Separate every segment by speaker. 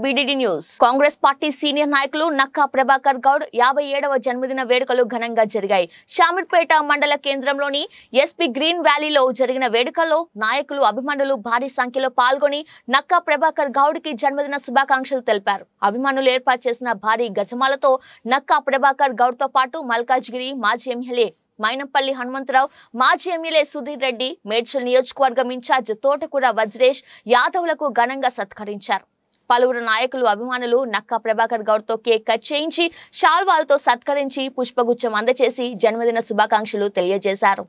Speaker 1: BDD news. Congress party senior నాయకులు నక్కా ప్రభాకర్ గౌడ్ 57వ జన్మదిన వేడుకలు ఘనంగా జరిగాయి. షామీర్పేట మండల కేంద్రంలోని SP గ్రీన్ వ్యాలీలో జరిగిన వేడుకల్లో నాయకులు అభిమానులు భారీ సంఖ్యలో పాల్గొని నక్కా ప్రభాకర్ గౌడ్ కి జన్మదిన శుభాకాంక్షలు తెలిపారు. అభిమానులు ఏర్పాటు చేసిన భారీ గజమాలతో నక్కా ప్రభాకర్ గౌడ్ తో పాటు మల్కాజ్గిరి మాజీ ఎమ్మెల్యే మైనంపల్లి హనుమంతరావు, మాజీ ఎమ్మెల్యే సుధీర్ రెడ్డి, మేడ్చల్ నియోజకవర్గం ఇన్ఛార్జ్ తోటకూర వజ్రేష్ యాదవ్లకు ఘనంగా సత్కరించారు. పలువురు నాయకులు అభిమానులు నక్కా ప్రభాకర్ గౌడ్ తో కేక్ కట్ చేయించి షాల్వాలతో సత్కరించి పుష్పగుచ్చం అందజేసి జన్మదిన శుభాకాంక్షలు తెలియజేశారు.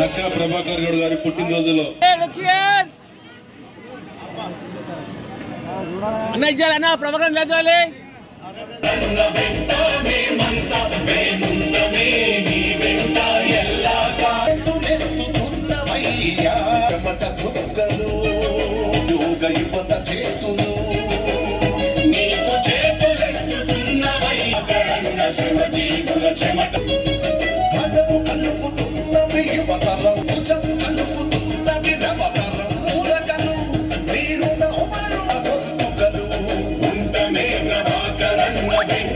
Speaker 2: నక్కా ప్రభాకర్ గౌడ్ గారి పుట్టినరోజులో ప్రభాకర్ లేచాలి.
Speaker 3: ప్రభాకరన్న